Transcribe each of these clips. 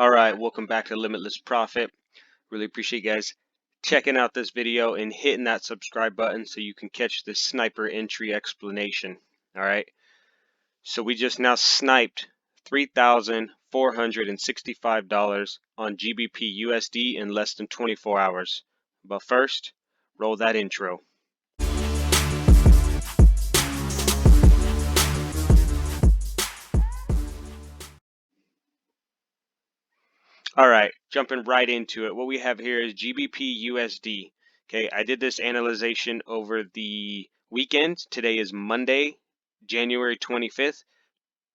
All right, welcome back to Limitless Profit. Really appreciate you guys checking out this video and hitting that subscribe button so you can catch this sniper entry explanation. All right, so we just now sniped $3,465 on GBP USD in less than 24 hours. But first, roll that intro. All right, jumping right into it. What we have here is GBP USD. Okay, I did this analyzation over the weekend. Today is Monday, January 25th,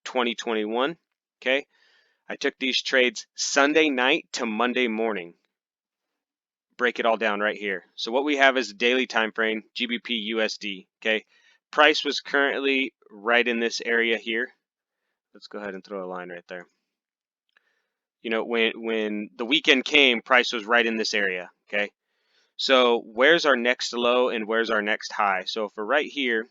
2021. Okay, I took these trades Sunday night to Monday morning. Break it all down right here. So what we have is a daily time frame, GBP USD. Okay, price was currently right in this area here. Let's go ahead and throw a line right there. You know, when the weekend came, price was right in this area, okay? So where's our next low and where's our next high? So if we're right here,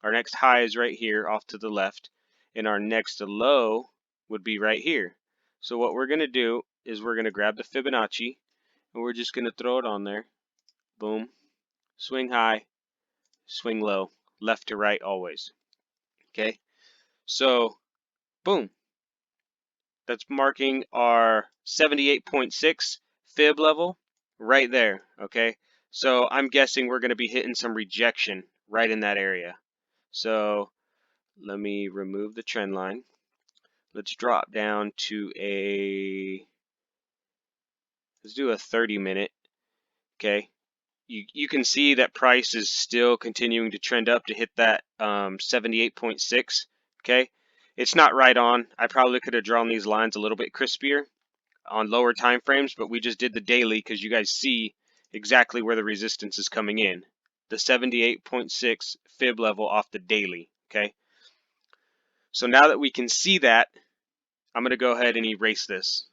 our next high is right here off to the left, and our next low would be right here. So what we're going to do is we're going to grab the Fibonacci, and we're just going to throw it on there. Boom. Swing high, swing low, left to right always. Okay? So, boom. That's marking our 78.6 fib level right there, okay? So I'm guessing we're going to be hitting some rejection right in that area. So let me remove the trend line. Let's drop down to let's do a 30-minute, okay? You can see that price is still continuing to trend up to hit that 78.6, okay? It's not right on. I probably could have drawn these lines a little bit crispier on lower time frames, but we just did the daily because you guys see exactly where the resistance is coming in. The 78.6 fib level off the daily, okay? So now that we can see that, I'm going to go ahead and erase this.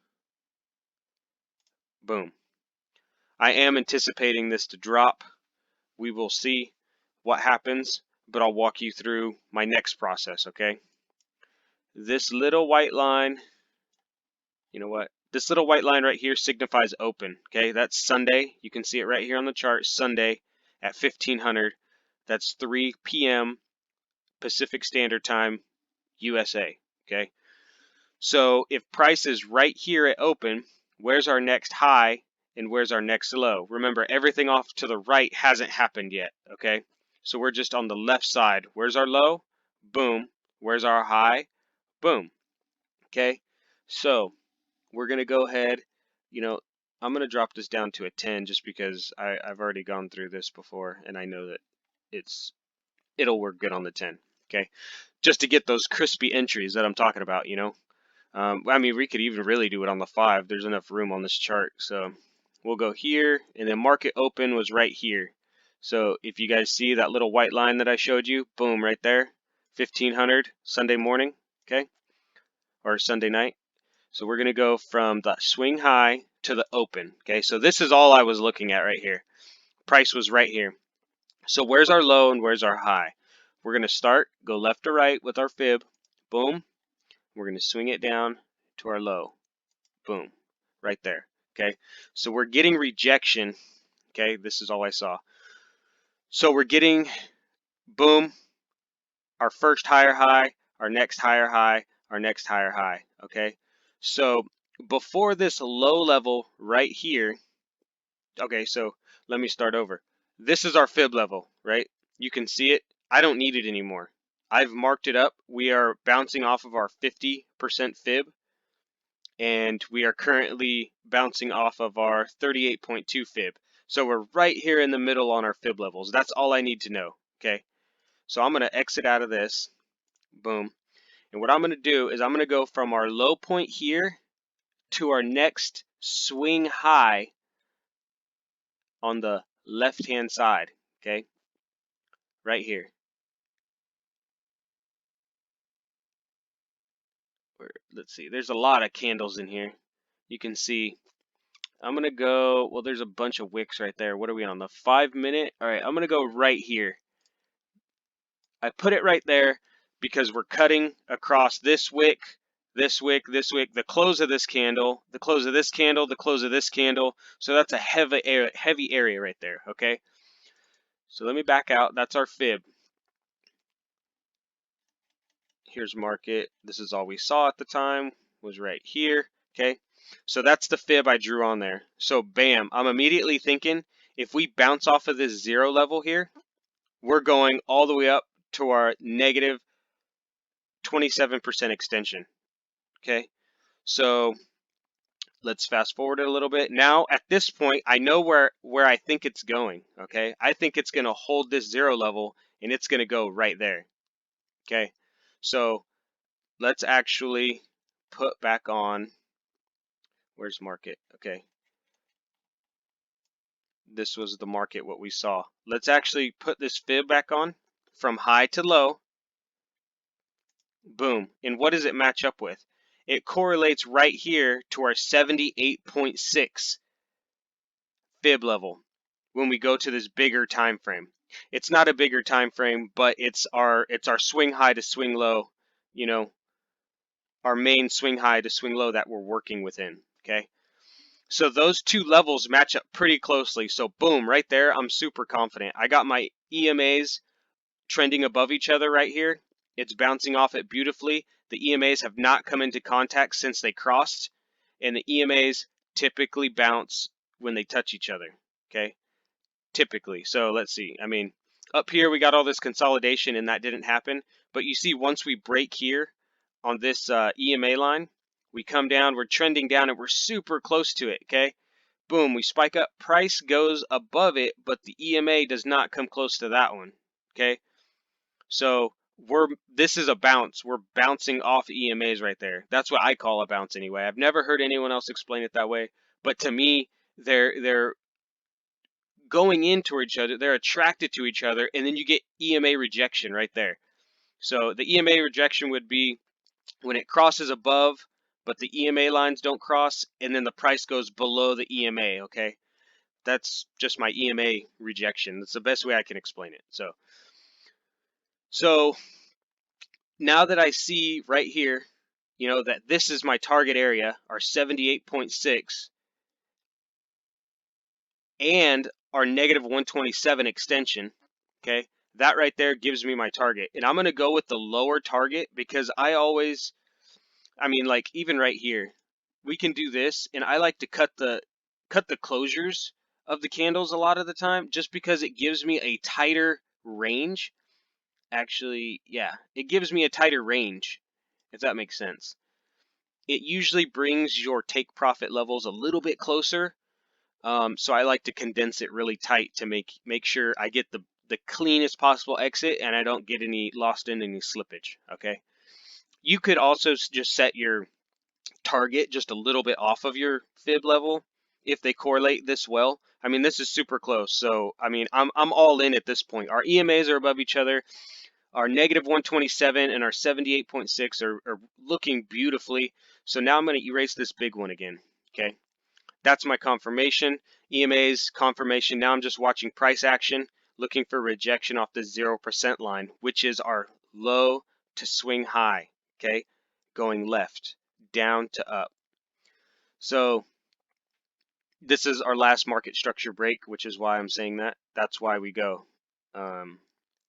Boom. I am anticipating this to drop. We will see what happens, but I'll walk you through my next process, okay? This little white line, you know what? This little white line right here signifies open, okay? That's Sunday. You can see it right here on the chart, Sunday at 1500. That's 3 p.m. Pacific Standard Time, USA, okay? So if price is right here at open, where's our next high and where's our next low? Remember, everything off to the right hasn't happened yet, okay? So we're just on the left side. Where's our low? Boom. Where's our high? Boom, okay? So we're going to go ahead, you know, I'm going to drop this down to a 10 just because I've already gone through this before and I know that it'll work good on the 10, okay? Just to get those crispy entries that I'm talking about, you know. I mean, we could even really do it on the 5. There's enough room on this chart. So we'll go here, and then market open was right here. So if you guys see that little white line that I showed you, boom, right there, 1500 Sunday morning, okay, or Sunday night. So we're going to go from the swing high to the open, okay? So this is all I was looking at right here. Price was right here. So where's our low and where's our high? We're going to start, go left to right with our fib, boom. We're going to swing it down to our low, boom, right there, okay? So we're getting rejection, okay? This is all I saw. So we're getting, boom, our first higher high, our next higher high, our next higher high, okay? So before this low level right here, okay, so let me start over. This is our fib level, right? You can see it. I don't need it anymore. I've marked it up. We are bouncing off of our 50% fib, and we are currently bouncing off of our 38.2 fib. So we're right here in the middle on our fib levels. That's all I need to know, okay? So I'm going to exit out of this, boom. And what I'm going to do is I'm going to go from our low point here to our next swing high on the left-hand side, okay? Right here. Let's see, there's a lot of candles in here. You can see, I'm going to go, well, there's a bunch of wicks right there. What are we on, the 5 minute? All right, I'm going to go right here. I put it right there because we're cutting across this wick, this wick, the close of this candle, the close of this candle, the close of this candle. So that's a heavy area right there, okay? So let me back out. That's our fib. Here's market. This is all we saw at the time, was right here, okay? So that's the fib I drew on there. So bam, I'm immediately thinking if we bounce off of this 0 level here, we're going all the way up to our negative 27% extension, okay? So let's fast forward a little bit. Now at this point, I know where I think it's going, okay? I think it's going to hold this 0 level and it's going to go right there, okay? So let's actually put back on, where's market? Okay, this was the market, what we saw. Let's actually put this fib back on from high to low. Boom. And what does it match up with? It correlates right here to our 78.6 fib level when we go to this bigger time frame. It's not a bigger time frame, but it's our swing high to swing low, you know, our main swing high to swing low that we're working within, okay? So those two levels match up pretty closely. So boom, right there, I'm super confident. I got my EMAs trending above each other right here. It's bouncing off it beautifully. The EMAs have not come into contact since they crossed, and the EMAs typically bounce when they touch each other, okay? Typically. So let's see. I mean, up here we got all this consolidation and that didn't happen. But you see, once we break here on this EMA line, we come down, we're trending down, and we're super close to it, okay? Boom, we spike up, price goes above it, but the EMA does not come close to that one, okay? So this is a bounce. We're bouncing off EMAs right there. That's what I call a bounce anyway. I've never heard anyone else explain it that way, but to me, they're going into each other, they're attracted to each other, and then you get EMA rejection right there. So the EMA rejection would be when it crosses above, but the EMA lines don't cross, and then the price goes below the EMA, okay? That's just my EMA rejection. That's the best way I can explain it. So now that I see right here, you know, that this is my target area, our 78.6, and our negative 127 extension, okay? That right there gives me my target. And I'm going to go with the lower target because I mean, like even right here, we can do this, and I like to cut the closures of the candles a lot of the time just because it gives me a tighter range. Actually, yeah, it gives me a tighter range, if that makes sense. It usually brings your take profit levels a little bit closer. So I like to condense it really tight to make sure I get the cleanest possible exit and I don't get any lost in any slippage, okay? You could also just set your target just a little bit off of your fib level if they correlate this well. I mean, this is super close. So, I mean, I'm all in at this point. Our EMAs are above each other. Our negative 127 and our 78.6 are looking beautifully. So now I'm going to erase this big one again, okay? That's my confirmation. EMA's confirmation. Now I'm just watching price action, looking for rejection off the 0% line, which is our low to swing high, okay? Going left, down to up. So this is our last market structure break, which is why I'm saying that. That's why we go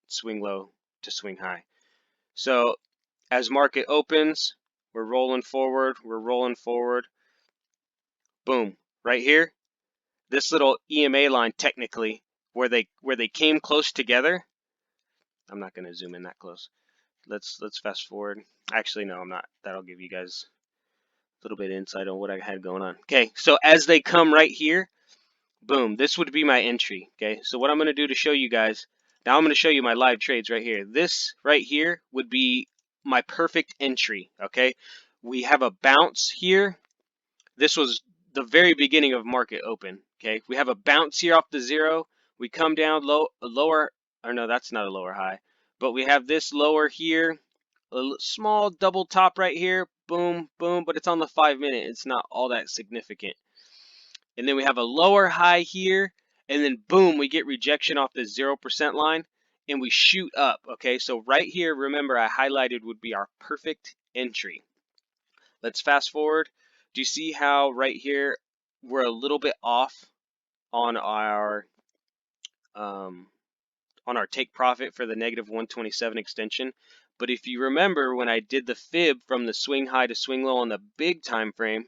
swing low to swing high. So as market opens, we're rolling forward, boom, right here. This little EMA line, technically, where they came close together. I'm not going to zoom in that close. Let's fast forward. Actually, no, I'm not. That'll give you guys a little bit of insight on what I had going on. Okay, so as they come right here, boom, this would be my entry. Okay, so what I'm going to do to show you guys, now I'm going to show you my live trades right here. This right here would be my perfect entry. Okay, we have a bounce here. This was the very beginning of market open. Okay, we have a bounce here off the 0. We come down lower, or no, that's not a lower high, but we have this lower here, a small double top right here, boom, boom, but it's on the 5-minute. It's not all that significant. And then we have a lower high here, and then boom, we get rejection off the 0% line, and we shoot up. Okay, so right here, remember I highlighted would be our perfect entry. Let's fast forward. Do you see how right here we're a little bit off on our take profit for the negative 127 extension? But if you remember when I did the fib from the swing high to swing low on the big time frame,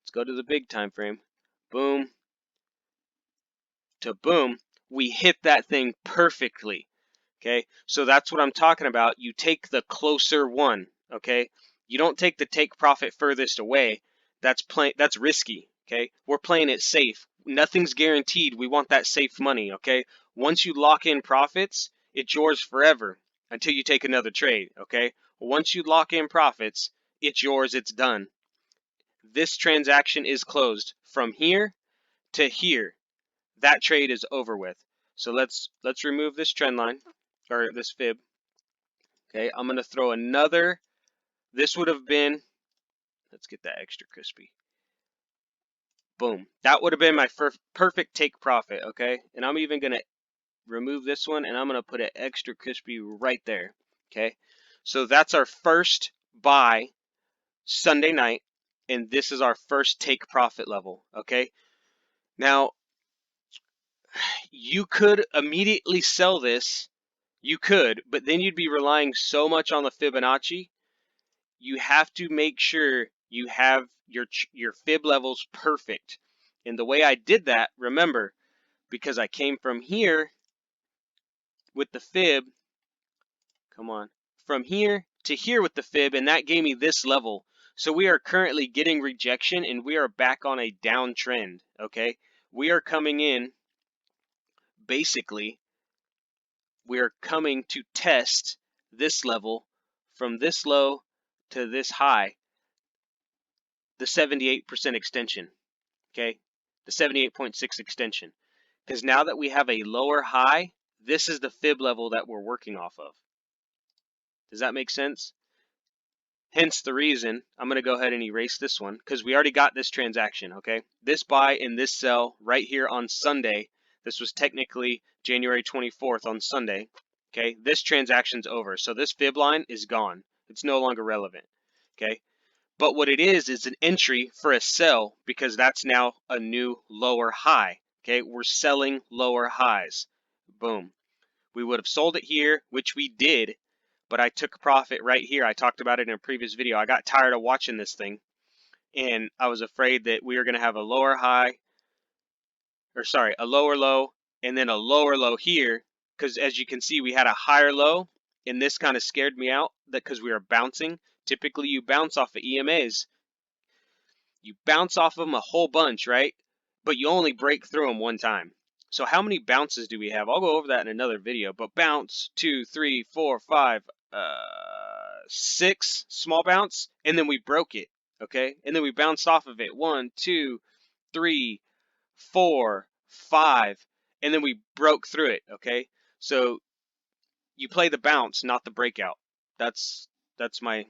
let's go to the big time frame. Boom to boom, we hit that thing perfectly. Okay, so that's what I'm talking about. You take the closer one. Okay, you don't take the take profit furthest away. That's risky. Okay, we're playing it safe. Nothing's guaranteed. We want that safe money. Okay, once you lock in profits, it's yours forever until you take another trade. Okay, once you lock in profits, it's yours. It's done. This transaction is closed from here to here. That trade is over with. So let's remove this trend line or this fib. Okay, I'm going to throw another. This would have been, let's get that extra crispy. Boom. That would have been my perfect take profit, okay? And I'm even going to remove this one, and I'm going to put it extra crispy right there, okay? So that's our first buy Sunday night, and this is our first take profit level, okay? Now, you could immediately sell this. You could, but then you'd be relying so much on the Fibonacci. You have to make sure you have your fib levels perfect. And the way I did that, remember, because I came from here with the fib, come on, from here to here with the fib, and that gave me this level. So we are currently getting rejection, and we are back on a downtrend, okay? We are coming in, basically, we are coming to test this level from this low to this high, the 78% extension, okay? The 78.6 extension. Because now that we have a lower high, this is the fib level that we're working off of. Does that make sense? Hence the reason I'm going to go ahead and erase this one because we already got this transaction, okay? This buy and this sell right here on Sunday. This was technically January 24th on Sunday, okay? This transaction's over. So this fib line is gone. It's no longer relevant, okay? But what it is an entry for a sell because that's now a new lower high, okay? We're selling lower highs. Boom. We would have sold it here, which we did, but I took profit right here. I talked about it in a previous video. I got tired of watching this thing, and I was afraid that we were going to have a lower high, or sorry, a lower low, and then a lower low here, because as you can see, we had a higher low, and this kind of scared me out because we were bouncing. Typically, you bounce off of EMAs. You bounce off of them a whole bunch, right? But you only break through them one time. So how many bounces do we have? I'll go over that in another video. But bounce, 2, 3, 4, 5, 6 small bounce, and then we broke it, okay? And then we bounced off of it. 1, 2, 3, 4, 5, and then we broke through it, okay? So you play the bounce, not the breakout. That's my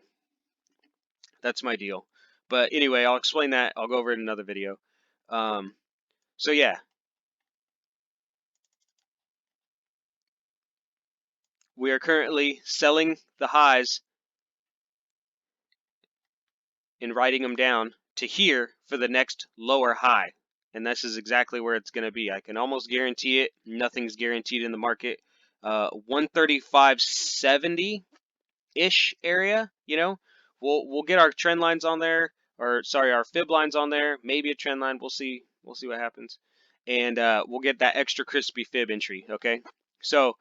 deal. But anyway, I'll explain that. I'll go over it in another video. So yeah, we are currently selling the highs and writing them down to here for the next lower high. And this is exactly where it's going to be. I can almost guarantee it. Nothing's guaranteed in the market. 135.70-ish area, you know, we'll get our trend lines on there, or sorry, our fib lines on there, maybe a trend line. We'll see what happens, and we'll get that extra crispy fib entry. Okay, so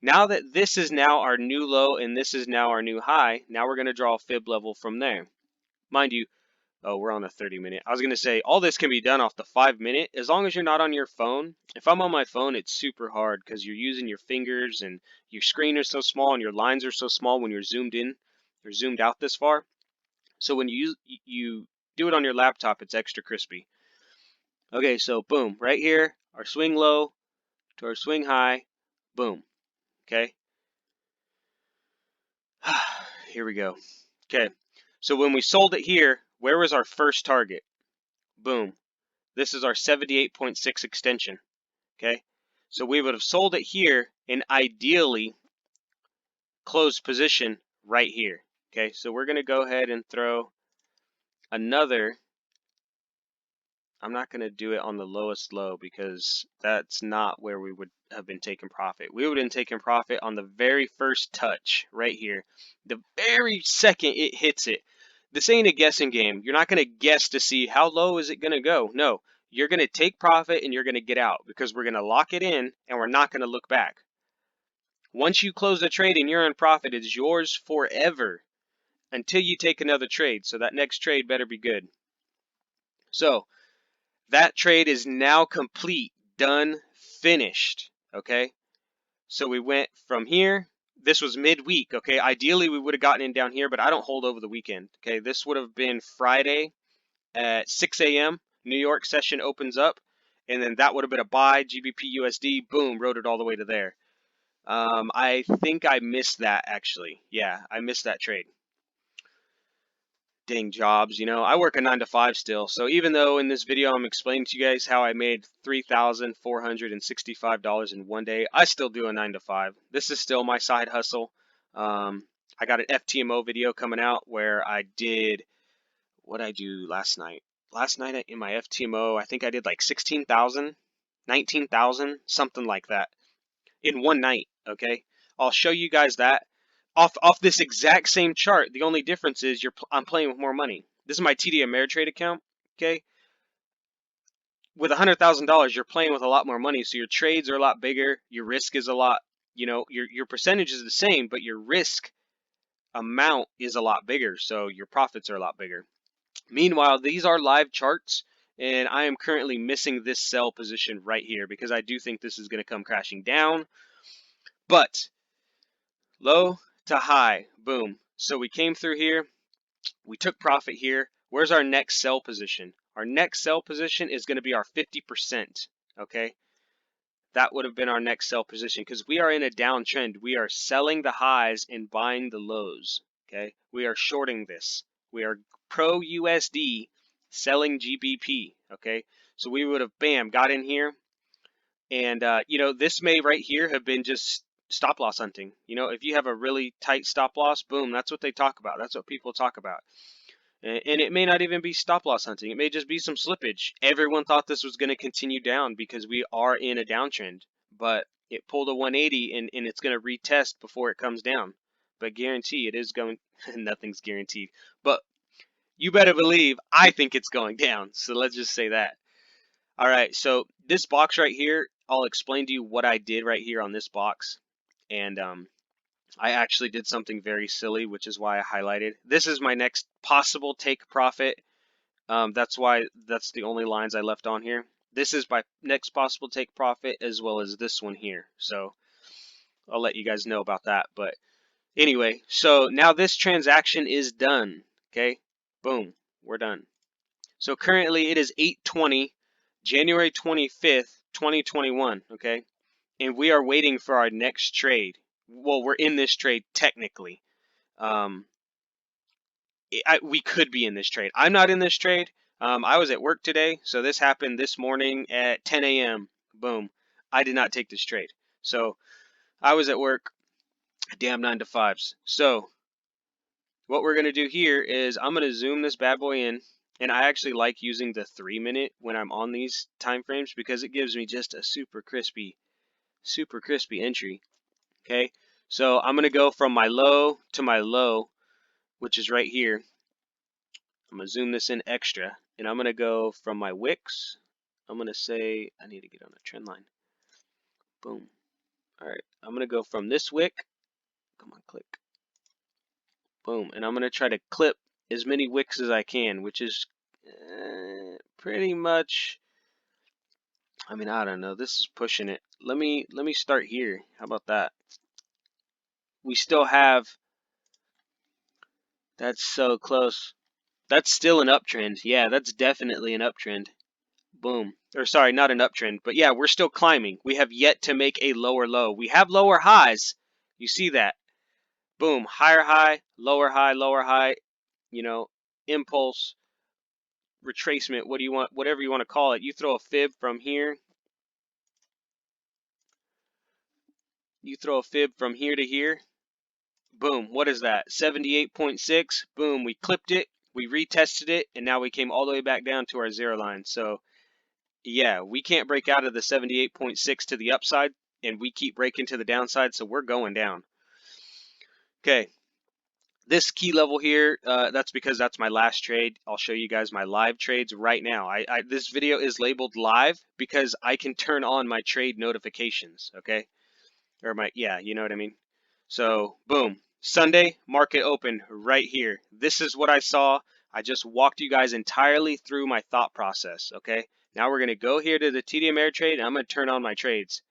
now that this is now our new low and this is now our new high, now we're going to draw a fib level from there. Mind you, oh, we're on a 30-minute. I was going to say all this can be done off the 5-minute as long as you're not on your phone. If I'm on my phone, it's super hard because you're using your fingers and your screen is so small and your lines are so small when you're zoomed in or zoomed out this far. So when you do it on your laptop, it's extra crispy. Okay, so boom, right here, our swing low to our swing high, boom. Okay. Here we go. Okay. So when we sold it here, where was our first target? Boom. This is our 78.6 extension. Okay. So we would have sold it here and ideally closed position right here. Okay. So we're going to go ahead and throw another. I'm not going to do it on the lowest low because that's not where we would have been taking profit. We would have been taking profit on the very first touch right here. The very second it hits it. This ain't a guessing game. You're not going to guess to see how low is it going to go. No, you're going to take profit and you're going to get out because we're going to lock it in and we're not going to look back. Once you close the trade and you're in profit, it's yours forever until you take another trade. So that next trade better be good. So that trade is now complete, done, finished, okay? So we went from here. This was midweek, okay? Ideally, we would have gotten in down here, but I don't hold over the weekend, okay? This would have been Friday at 6 a.m. New York session opens up, and then that would have been a buy, GBP USD, boom, rode it all the way to there. I think I missed that, actually. Yeah, I missed that trade. Dang jobs, you know, I work a 9 to 5 still. So even though in this video I'm explaining to you guys how I made $3,465 in one day, I still do a 9 to 5. This is still my side hustle. I got an FTMO video coming out where I did what I do last night. Last night in my FTMO, I think I did like 16,000, 19,000, something like that in one night. Okay, I'll show you guys that. Off this exact same chart, the only difference is I'm playing with more money. This is my TD Ameritrade account, okay? With $100,000, you're playing with a lot more money, so your trades are a lot bigger, your risk is a lot, you know, your percentage is the same, but your risk amount is a lot bigger, so your profits are a lot bigger. Meanwhile, these are live charts, and I am currently missing this sell position right here because I do think this is going to come crashing down, but low to high, boom. So we came through here, we took profit here. Where's our next sell position? Our next sell position is going to be our 50%, okay? That would have been our next sell position because we are in a downtrend. We are selling the highs and buying the lows, okay? We are shorting this. We are pro USD selling GBP, okay? So we would have, bam, got in here. And, you know, this may right here have been just stop loss hunting. You know, if you have a really tight stop loss, boom, that's what they talk about. That's what people talk about. And it may not even be stop loss hunting. It may just be some slippage. Everyone thought this was going to continue down because we are in a downtrend. But it pulled a 180 and it's going to retest before it comes down. But guarantee it is going, nothing's guaranteed. But you better believe I think it's going down. So let's just say that. All right, so this box right here, I'll explain to you what I did right here on this box. And I actually did something very silly, which is why I highlighted. This is my next possible take profit. That's why that's the only lines I left on here. This is my next possible take profit as well as this one here. So I'll let you guys know about that. But anyway, so now this transaction is done. Okay, boom, we're done. So currently it is 8:20, January 25th, 2021. Okay, and we are waiting for our next trade. Well, we're in this trade technically. We could be in this trade. I'm not in this trade. I was at work today, so this happened this morning at 10 a.m. Boom. I did not take this trade. So I was at work, damn 9 to 5s. So what we're going to do here is I'm going to zoom this bad boy in, and I actually like using the 3-minute when I'm on these time frames because it gives me just a super crispy entry. Okay, so I'm going to go from my low to my low, which is right here. I'm going to zoom this in extra, and I'm going to go from my wicks. I'm going to say, I need to get on a trend line. Boom. All right, I'm going to go from this wick. Come on, click. Boom. And I'm going to try to clip as many wicks as I can, which is pretty much, I mean, I don't know. This is pushing it. Let me start here. How about that? We still have, that's so close. That's still an uptrend. Yeah, that's definitely an uptrend. Boom. Or sorry, not an uptrend, but yeah, we're still climbing. We have yet to make a lower low. We have lower highs. You see that? Boom. Higher high, lower high, lower high. You know, impulse, retracement. What do you want? Whatever you want to call it. You throw a fib from here. You throw a fib from here to here. Boom. What is that? 78.6. Boom. We clipped it. We retested it, and now we came all the way back down to our zero line. So yeah, we can't break out of the 78.6 to the upside, and we keep breaking to the downside, so we're going down. Okay, this key level here, that's because that's my last trade. I'll show you guys my live trades right now. This video is labeled live because I can turn on my trade notifications, okay? Or yeah, you know what I mean? So, boom. Sunday, market open right here. This is what I saw. I just walked you guys entirely through my thought process, okay? Now we're going to go here to the TD Ameritrade, and I'm going to turn on my trades.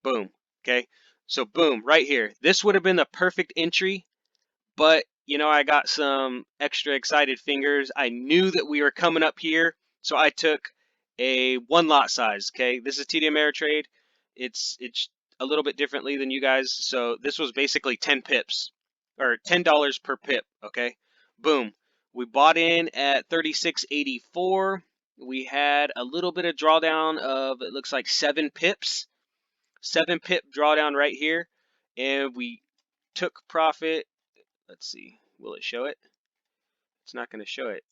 Boom, okay? So, boom, right here. This would have been the perfect entry, but, you know, I got some extra excited fingers. I knew that we were coming up here, so I took a one lot size, okay? This is TD Ameritrade. It's a little bit differently than you guys. So this was basically 10 pips or $10 per pip, okay? Boom. We bought in at 36.84. We had a little bit of drawdown of, it looks like 7 pips. 7 pip drawdown right here, and we took profit. Let's see, will it show it? It's not going to show it.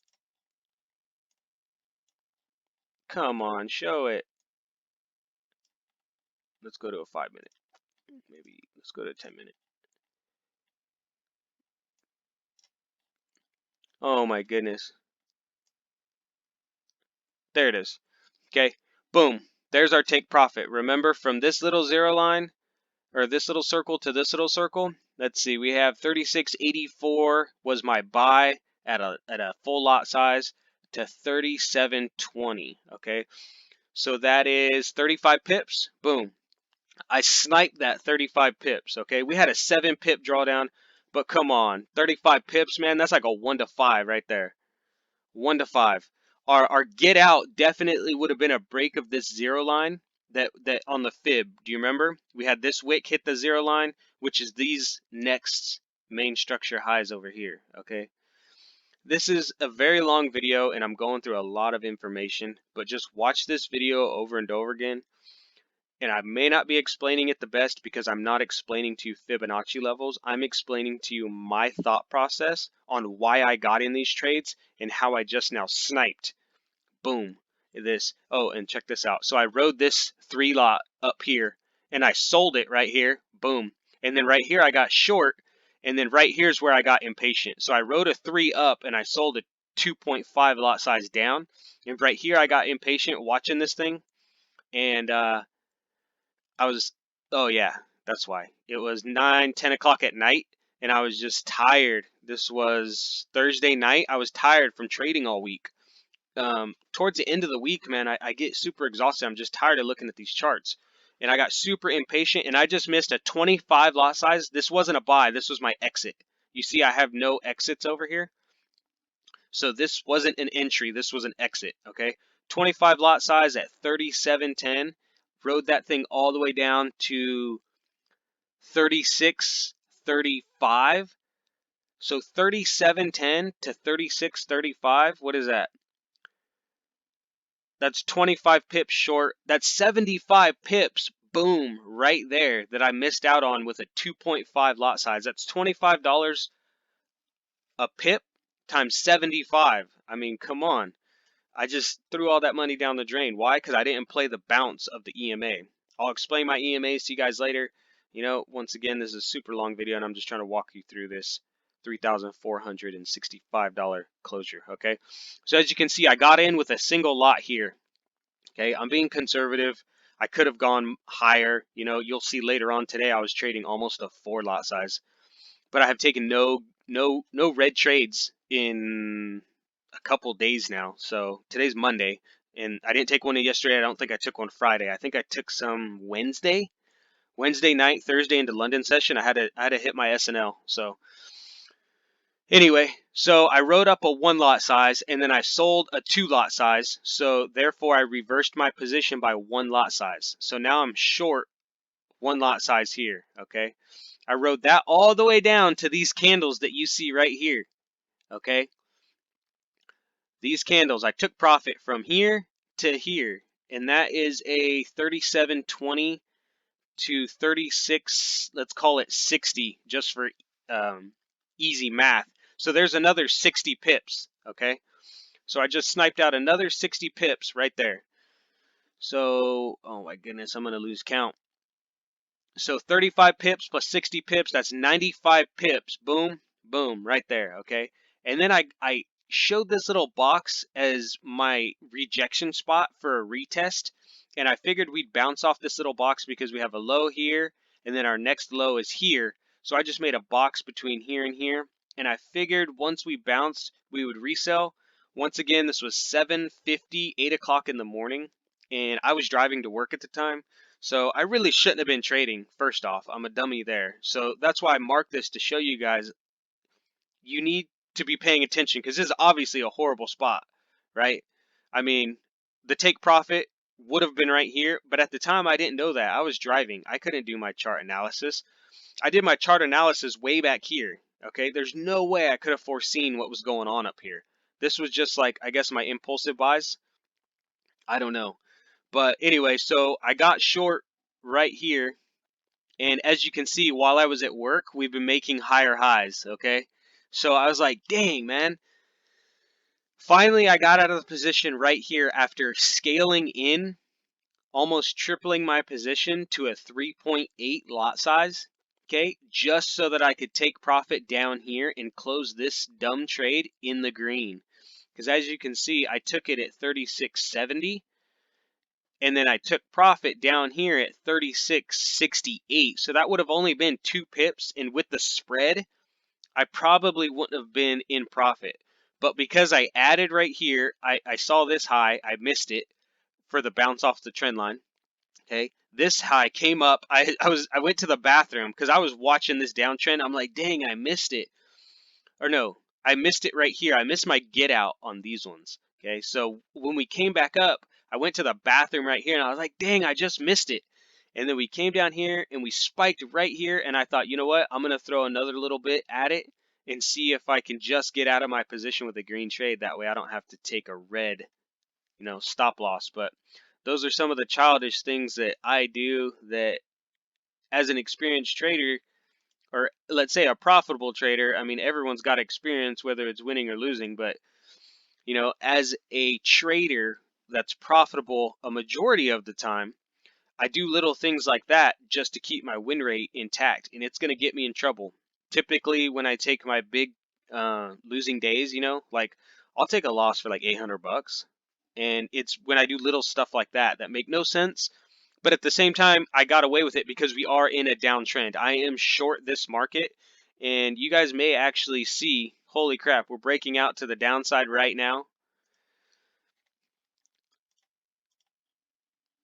Come on, show it. Let's go to a 5 minute. Maybe let's go to a 10 minute. Oh my goodness. There it is. Okay, boom. There's our take profit. Remember, from this little zero line, or this little circle to this little circle, let's see, we have 36.84 was my buy at a full lot size to 37.20. Okay, so that is 35 pips. Boom. I sniped that 35 pips, okay? We had a 7 pip drawdown, but come on, 35 pips, man, that's like a 1 to 5 right there. 1 to 5. Our get out definitely would have been a break of this zero line that on the fib. Do you remember? We had this wick hit the zero line, which is these next main structure highs over here, okay? This is a very long video, and I'm going through a lot of information, but just watch this video over and over again. And I may not be explaining it the best because I'm not explaining to you Fibonacci levels. I'm explaining to you my thought process on why I got in these trades and how I just now sniped. Boom. This. Oh, and check this out. So I rode this 3 lot up here and I sold it right here. Boom. And then right here I got short. And then right here's where I got impatient. So I rode a 3 up and I sold a 2.5 lot size down. And right here I got impatient watching this thing. And I was, oh yeah, that's why. It was 9, 10 o'clock at night, and I was just tired. This was Thursday night. I was tired from trading all week. Towards the end of the week, man, I get super exhausted. I'm just tired of looking at these charts. And I got super impatient, and I just missed a 25 lot size. This wasn't a buy. This was my exit. You see, I have no exits over here. So this wasn't an entry. This was an exit, okay? 25 lot size at 37.10. Rode that thing all the way down to 36.35. So 37.10 to 36.35. What is that? That's 25 pips short. That's 75 pips. Boom, right there that I missed out on with a 2.5 lot size. That's $25 a pip times 75. I mean, come on. I just threw all that money down the drain. Why? Because I didn't play the bounce of the EMA. I'll explain my EMAs to you guys later. You know, once again, this is a super long video, and I'm just trying to walk you through this $3,465 closure, okay? So as you can see, I got in with a single lot here, okay? I'm being conservative. I could have gone higher. You know, you'll see later on today I was trading almost a 4 lot size. But I have taken no red trades in a couple days now. So today's Monday, and I didn't take one yesterday. I don't think I took one Friday. I think I took some Wednesday night, Thursday into London session. I had to hit my SNL. So anyway, so I wrote up a 1 lot size, and then I sold a 2 lot size. So therefore, I reversed my position by 1 lot size. So now I'm short 1 lot size here. Okay. I rode that all the way down to these candles that you see right here, okay? These candles, I took profit from here to here, and that is a 37.20 to 36, let's call it 60, just for easy math. So there's another 60 pips, okay? So I just sniped out another 60 pips right there. So, oh my goodness, I'm going to lose count. So 35 pips plus 60 pips, that's 95 pips. Boom, boom, right there, okay? And then I showed this little box as my rejection spot for a retest. And I figured we'd bounce off this little box because we have a low here, and then our next low is here. So I just made a box between here and here. And I figured once we bounced, we would resell. Once again, this was 7:50, 8 o'clock in the morning. And I was driving to work at the time. So I really shouldn't have been trading, first off. I'm a dummy there. So that's why I marked this to show you guys you need to be paying attention because this is obviously a horrible spot, right? I mean, the take profit would have been right here, but at the time I didn't know that. I was driving. I couldn't do my chart analysis. I did my chart analysis way back here, okay? There's no way I could have foreseen what was going on up here. This was just like, I guess, my impulsive buys. I don't know. But anyway, so I got short right here. And as you can see, while I was at work, we've been making higher highs, okay? So I was like, dang, man. Finally, I got out of the position right here after scaling in, almost tripling my position to a 3.8 lot size, okay? Just so that I could take profit down here and close this dumb trade in the green. Because as you can see, I took it at 36.70. And then I took profit down here at 36.68. So that would have only been 2 pips. And with the spread, I probably wouldn't have been in profit. But because I added right here, I saw this high. I missed it for the bounce off the trend line. Okay. This high came up. I went to the bathroom because I was watching this downtrend. I'm like, dang, I missed it. Or no, I missed it right here. I missed my get out on these ones. Okay, so when we came back up, I went to the bathroom right here and I was like, dang, I just missed it. And then we came down here and we spiked right here. And I thought, you know what? I'm going to throw another little bit at it and see if I can just get out of my position with a green trade. That way I don't have to take a red, stop loss. But those are some of the childish things that I do that as an experienced trader, or let's say a profitable trader, I mean, everyone's got experience, whether it's winning or losing, but, as a trader that's profitable a majority of the time, I do little things like that just to keep my win rate intact, and it's going to get me in trouble. Typically, when I take my big losing days, like I'll take a loss for like 800 bucks, and it's when I do little stuff like that that make no sense. But at the same time, I got away with it because we are in a downtrend. I am short this market, and you guys may actually see, holy crap, we're breaking out to the downside right now.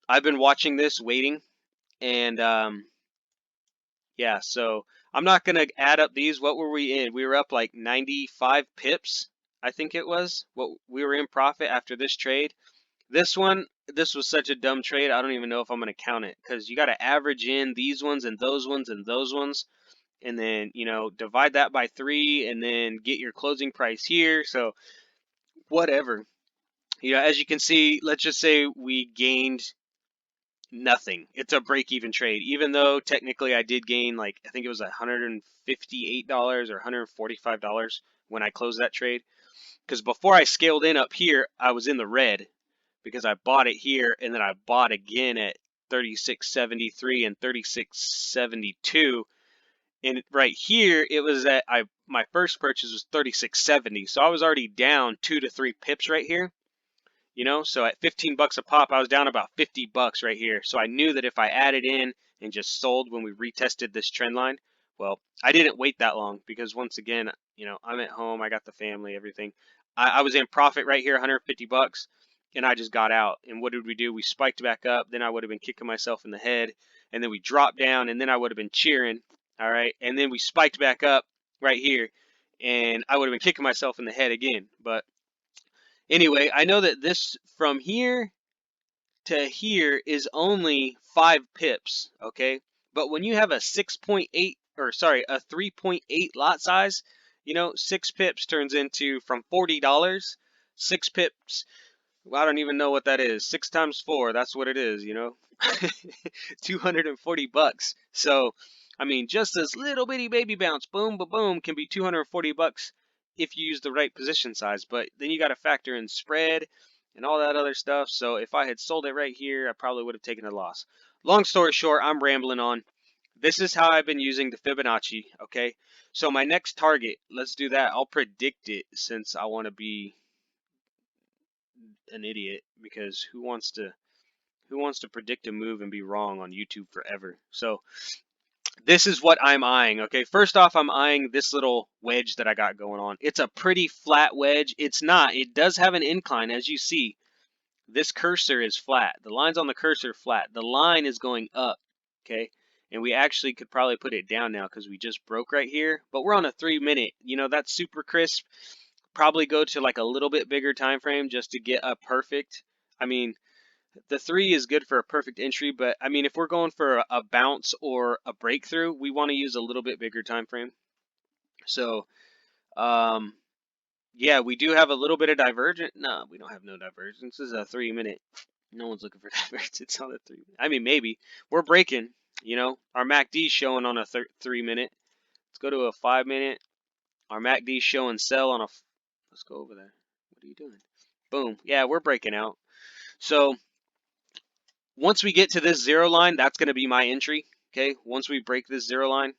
I've been watching this, waiting, and yeah, so I'm not going to add up these. What were we in? We were up like 95 pips, I think it was. What we were in profit after this trade. This was such a dumb trade. I don't even know if I'm going to count it because you got to average in these ones and those ones and those ones. And then, divide that by 3 and then get your closing price here. So whatever. As you can see, let's just say we gained nothing. It's a break-even trade, even though technically I did gain, like, I think it was $158 or $145 when I closed that trade. Because before I scaled in up here, I was in the red because I bought it here and then I bought again at 36.73 and 36.72. And right here, it was at my first purchase was 36.70, so I was already down 2 to 3 pips right here. So at 15 bucks a pop, I was down about 50 bucks right here. So I knew that if I added in and just sold when we retested this trend line, well, I didn't wait that long because once again, I'm at home, I got the family, everything. I was in profit right here, 150 bucks, and I just got out. And what did we do? We spiked back up. Then I would have been kicking myself in the head, and then we dropped down, and then I would have been cheering. All right, and then we spiked back up right here, and I would have been kicking myself in the head again. But anyway, I know that this from here to here is only 5 pips, okay? But when you have a 6.8, or sorry, a 3.8 lot size, 6 pips turns into, from $40, 6 pips, well, I don't even know what that is. 6 times 4, that's what it is, 240 bucks. So, I mean, just this little bitty baby bounce, boom, boom, boom, can be 240 bucks if you use the right position size, but then you got to factor in spread and all that other stuff. So if I had sold it right here, I probably would have taken a loss. Long story short, I'm rambling on. This is how I've been using the Fibonacci, okay? So my next target, let's do that. I'll predict it since I want to be an idiot, because who wants to predict a move and be wrong on YouTube forever? So this is what I'm eyeing, okay? First off, I'm eyeing this little wedge that I got going on. It's a pretty flat wedge. It's not. It does have an incline, as you see. This cursor is flat. The lines on the cursor are flat. The line is going up, okay? And we actually could probably put it down now because we just broke right here. But we're on a 3-minute. You know, that's super crisp. Probably go to like a little bit bigger time frame just to get a perfect. I mean, the 3 is good for a perfect entry, but I mean, if we're going for a bounce or a breakthrough, we want to use a little bit bigger time frame. So, yeah, we do have a little bit of divergence. No, we don't have no divergence. This is a 3-minute. No one's looking for divergence on a 3. I mean, maybe we're breaking. You know, our MACD showing on a 3-minute. Let's go to a 5-minute. Our MACD showing sell on a. Let's go over there. What are you doing? Boom. Yeah, we're breaking out. So once we get to this 0 line, that's going to be my entry. Okay, once we break this 0 line.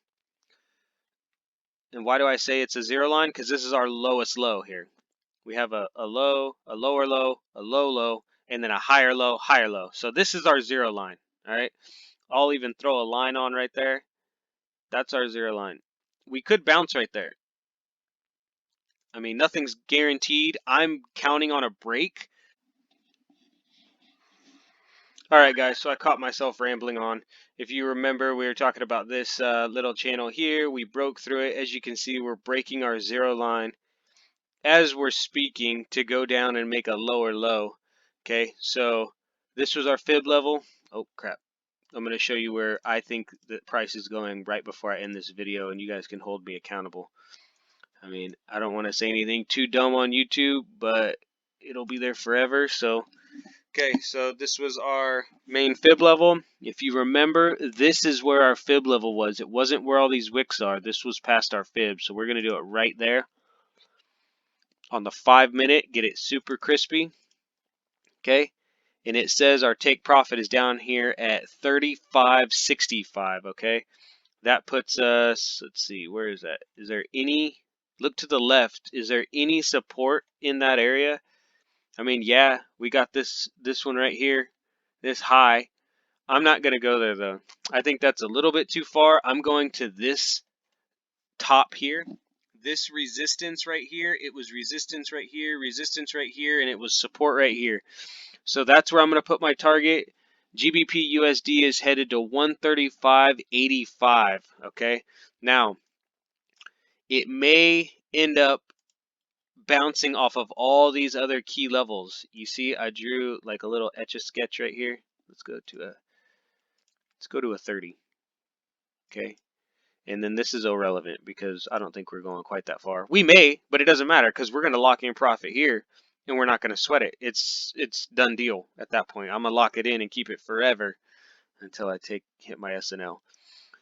And why do I say it's a 0 line? Because this is our lowest low here. We have a low, a lower low, a low low, and then a higher low, higher low. So this is our 0 line. All right. I'll even throw a line on right there. That's our 0 line. We could bounce right there. I mean, nothing's guaranteed. I'm counting on a break. All right, guys, so I caught myself rambling on. If you remember, we were talking about this little channel here. We broke through it. As you can see, we're breaking our 0 line as we're speaking to go down and make a lower low. Okay, so this was our fib level. Oh, crap. I'm going to show you where I think the price is going right before I end this video, and you guys can hold me accountable. I mean, I don't want to say anything too dumb on YouTube, but it'll be there forever. So, okay, so this was our main fib level. If you remember, this is where our fib level was. It wasn't where all these wicks are. This was past our fib, so we're going to do it right there. On the 5-minute, get it super crispy. Okay, and it says our take profit is down here at 35.65. Okay, that puts us, let's see, where is that? Is there any, look to the left, is there any support in that area? I mean, yeah, we got this one right here, this high. I'm not going to go there though. I think that's a little bit too far. I'm going to this top here. This resistance right here, it was resistance right here, and it was support right here. So that's where I'm going to put my target. GBP USD is headed to 135.85. Okay. Now, it may end up bouncing off of all these other key levels. You see, I drew like a little etch-a-sketch right here. Let's go to a 30. Okay. And then this is irrelevant because I don't think we're going quite that far. We may, but it doesn't matter because we're going to lock in profit here and we're not going to sweat it. It's done deal at that point. I'm going to lock it in and keep it forever until I hit my SNL.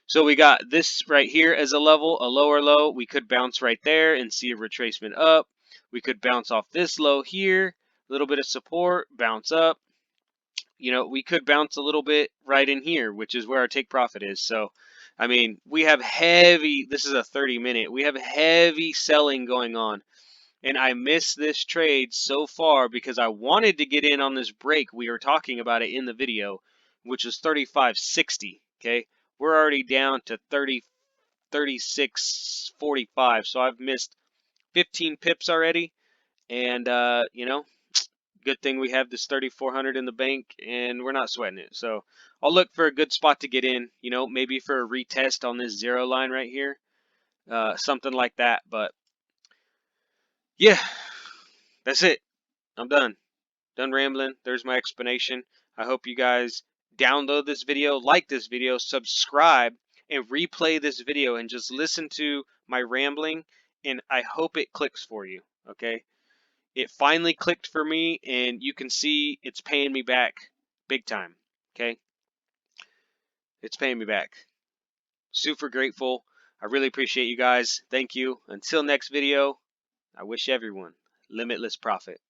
So we got this right here as a level, a lower low. We could bounce right there and see a retracement up. We could bounce off this low here, a little bit of support, bounce up. You know, we could bounce a little bit right in here, which is where our take profit is. So, I mean, we have heavy, this is a 30-minute, we have heavy selling going on. And I missed this trade so far because I wanted to get in on this break. We were talking about it in the video, which was 35.60. Okay, we're already down to 36.45. So I've missed 15 pips already. And, you know, good thing we have this 3,400 in the bank and we're not sweating it. So I'll look for a good spot to get in, you know, maybe for a retest on this 0 line right here, something like that. But yeah, that's it. I'm done rambling. There's my explanation. I hope you guys download this video, like this video, subscribe, and replay this video and just listen to my rambling, and I hope it clicks for you. Okay, it finally clicked for me, and you can see it's paying me back big time. Okay, it's paying me back. Super grateful. I really appreciate you guys. Thank you. Until next video, I wish everyone limitless profit.